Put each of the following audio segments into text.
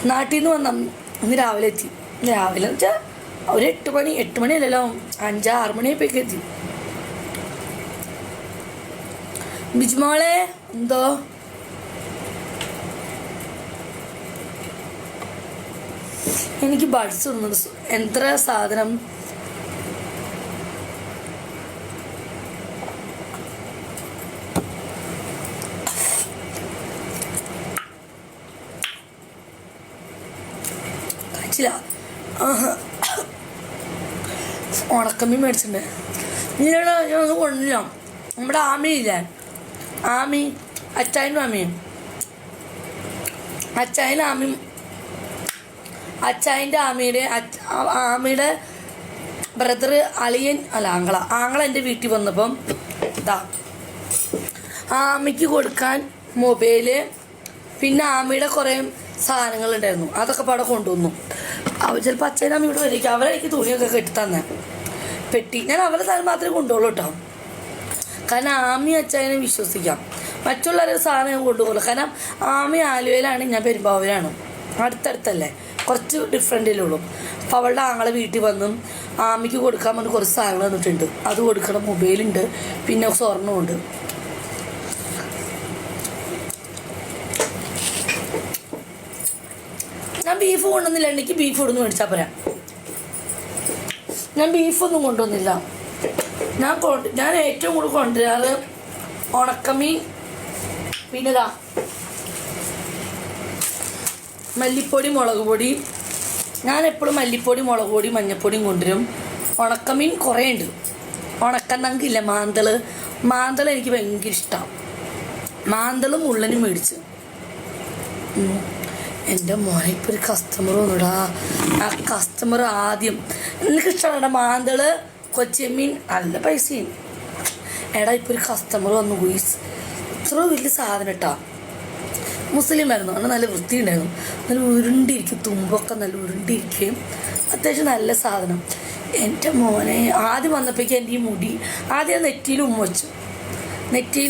നാട്ടിൽ നിന്ന് വന്ന ഇന്ന് രാവിലെ എത്തി. രാവിലെ എന്ന് വെച്ചാൽ ഒരു 8 മണിയല്ലല്ലോ, 5-6 മണിയായപ്പോഴേക്ക് എത്തി. ബിജുമോളെ എന്തോ എനിക്ക് ബഡ്സ് ഒന്നും എത്ര സാധനം കഴിച്ചില്ല. ഉണക്കമ്മീൻ മേടിച്ചിട്ടുണ്ട്. ഞാൻ ഒന്ന് കൊണ്ടില്ല. നമ്മുടെ ആമിയില്ലേ, ആമി അച്ചായനും ആമിയും, അച്ചായനും ആമിയും, അച്ചായൻ്റെ ആമിയുടെ ബ്രദർ അളിയൻ അല്ല ആങ്ങള എൻ്റെ വീട്ടിൽ വന്നപ്പം ഇതാ ആമിക്ക് കൊടുക്കാൻ മൊബൈല്, പിന്നെ ആമിയുടെ കുറേ സാധനങ്ങളുണ്ടായിരുന്നു, അതൊക്കെ പാടെ കൊണ്ടുവന്നു. ചിലപ്പോൾ അച്ഛനും അമ്മ ഇവിടെ വരിക, അവരെനിക്ക് തുണിയൊക്കെ കെട്ടി തന്നെ പെട്ടി. ഞാൻ അവരുടെ സാധനം മാത്രമേ കൊണ്ടുപോകുള്ളൂ കേട്ടോ. കാരണം ആമി അച്ചായനെ വിശ്വസിക്കാം, മറ്റുള്ളവരുടെ സാധനം ഞാൻ കൊണ്ടുപോകുള്ളൂ. കാരണം ആമി ആലുവയിലാണ്, ഞാൻ പെരുമ്പാവൂരാണ്, അടുത്തടുത്തല്ലേ, കുറച്ച് ഡിഫറെൻറ്റിലേ ഉള്ളൂ. അപ്പോൾ അവളുടെ ആങ്ങളെ വീട്ടിൽ വന്നും ആമിക്ക് കൊടുക്കാൻ വേണ്ടി കുറച്ച് സാധനങ്ങൾ തന്നിട്ടുണ്ട്, അത് കൊടുക്കണം. മൊബൈലുണ്ട്, പിന്നെ സ്വർണ്ണമുണ്ട്. ഞാൻ ബീഫ് കൊണ്ടുവന്നില്ല, എനിക്ക് ബീഫ് ഇടുന്നു മേടിച്ചാൽ പോരാ. ഞാൻ ബീഫൊന്നും കൊണ്ടുവന്നില്ല. ഞാൻ ഏറ്റവും കൂടുതൽ കൊണ്ടുവരാറ് ഉണക്കമീൻ, പിന്നെ ഇതാ മല്ലിപ്പൊടി, മുളക് പൊടി. ഞാൻ എപ്പോഴും മല്ലിപ്പൊടി, മുളക് പൊടി, മഞ്ഞൾപ്പൊടിയും കൊണ്ടുവരും. ഉണക്കമീൻ കുറേ ഉണ്ട്. ഉണക്കന്നങ്കില്ല, മാന്തൾ എനിക്ക് ഭയങ്കര ഇഷ്ടമാണ്. മാന്തളും മുള്ളനും മേടിച്ച്. എൻ്റെ മോനെ ഇപ്പോൾ ഒരു കസ്റ്റമർ വന്നുടാ. ആ കസ്റ്റമർ ആദ്യം എനിക്ക് ഇഷ്ടമാണ് മാന്തൾ, കൊച്ചിയമ്മീൻ, നല്ല പൈസയും. എടാ ഇപ്പോൾ ഒരു കസ്റ്റമർ വന്നു പോയി. ഇത്ര വലിയ സാധനം കേട്ടോ, മുസ്ലിം ആയിരുന്നു, അങ്ങനെ നല്ല വൃത്തി ഉണ്ടായിരുന്നു. നല്ല ഉരുണ്ടിരിക്കും, തുമ്പൊക്കെ നല്ല ഉരുണ്ടിരിക്കുകയും അത്യാവശ്യം നല്ല സാധനം. എൻ്റെ മോനെ ആദ്യം വന്നപ്പോഴേക്കും എൻ്റെ ഈ മുടി ആദ്യം നെറ്റിയിൽ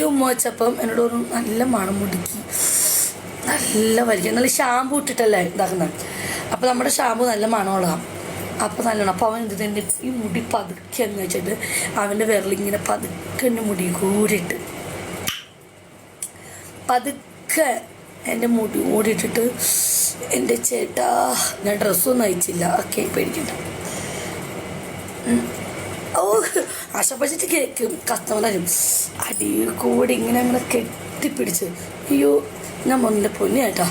ഉമ്മ വെച്ചപ്പം എന്നോട് ഒരു നല്ല മണം മുടിക്ക്, നല്ല വലിയ നല്ല ഷാമ്പു ഇട്ടിട്ടല്ലേ ഇതാക്കുന്നത്. അപ്പോൾ നമ്മുടെ ഷാമ്പു നല്ല മണമുള്ളതാണ്. അപ്പോൾ നല്ലോണം. അപ്പോൾ അവൻ ഇതിൻ്റെ ഈ മുടി പതുക്കെ എന്ന് വെച്ചിട്ട് അവൻ്റെ വിരലിങ്ങനെ പതുക്കെ എൻ്റെ മുടി കൂടിയിട്ട് പതുക്കെ എൻ്റെ മുടി ഓടിയിട്ടിട്ട്, എൻ്റെ ചേട്ടാ ഞാൻ ഡ്രസ്സൊന്നും അയച്ചില്ല, ഓക്കെ പേടിക്കണ്ട. ഓ ആശപ്പച്ചിട്ട് കേൾക്കും കസ്റ്റമറും അടിയിൽ കൂടി ഇങ്ങനെ അങ്ങനെ കെട്ടിപ്പിടിച്ച്. അയ്യോ ഞാൻ മോൻ്റെ പൊന്നു ചേട്ടാ.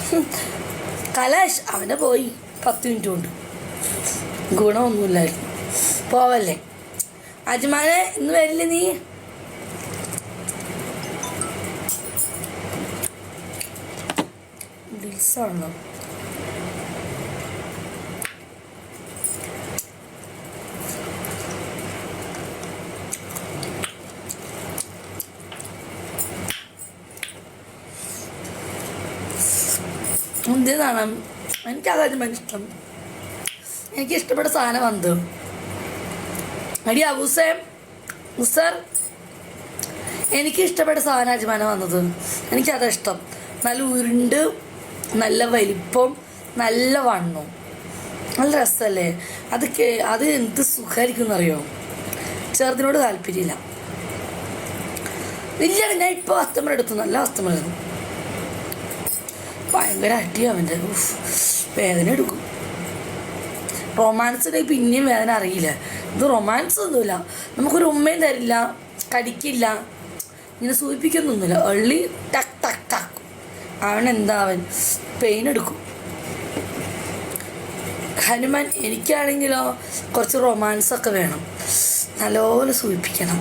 കലാഷ് അവൻ്റെ പോയി 10 മിനിറ്റ് കൊണ്ട്, ഗുണമൊന്നുമില്ലായിരുന്നു. പോവല്ലേ അജ്മാനെ, ഇന്ന് വരില്ലേ നീ? ഡിൽസാണല്ലോ. എന്താണ് എനിക്കതായിരുന്നു ഇഷ്ടം. എനിക്ക് ഇഷ്ടപ്പെട്ട സാധനം വന്നത് അടി ഉസർ എനിക്ക് ഇഷ്ടപ്പെട്ട സാധനം അജ്മാനം വന്നത്. എനിക്കതാ ഇഷ്ടം. നല്ല ഉരുണ്ട്, നല്ല വലിപ്പം, നല്ല വണ്ണം, നല്ല രസമല്ലേ അത് എന്ത് സുഖമായിരിക്കും എന്നറിയോ. ചെറുതിനോട് താല്പര്യമില്ല. ഇല്ല, ഞാൻ ഇപ്പോൾ കസ്റ്റമർ എടുത്തു, നല്ല കസ്റ്റമറായിരുന്നു. ഭയങ്കര അടിയും അവൻ്റെ, വേദന എടുക്കും. റൊമാൻസിന് പിന്നെയും വേദന അറിയില്ല. ഇത് റൊമാൻസ് ഒന്നുമില്ല, നമുക്കൊരു ഉമ്മയും തരില്ല, കടിക്കില്ല, ഇങ്ങനെ സൂചിപ്പിക്കൊന്നുമില്ല. എള്ളി ടക്ക് ടക്ക് ടക്ക് അവൻ പെയിൻ എടുക്കും. ഹനുമാൻ എനിക്കാണെങ്കിലോ കുറച്ച് റൊമാൻസൊക്കെ വേണം, നല്ലപോലെ സൂചിപ്പിക്കണം.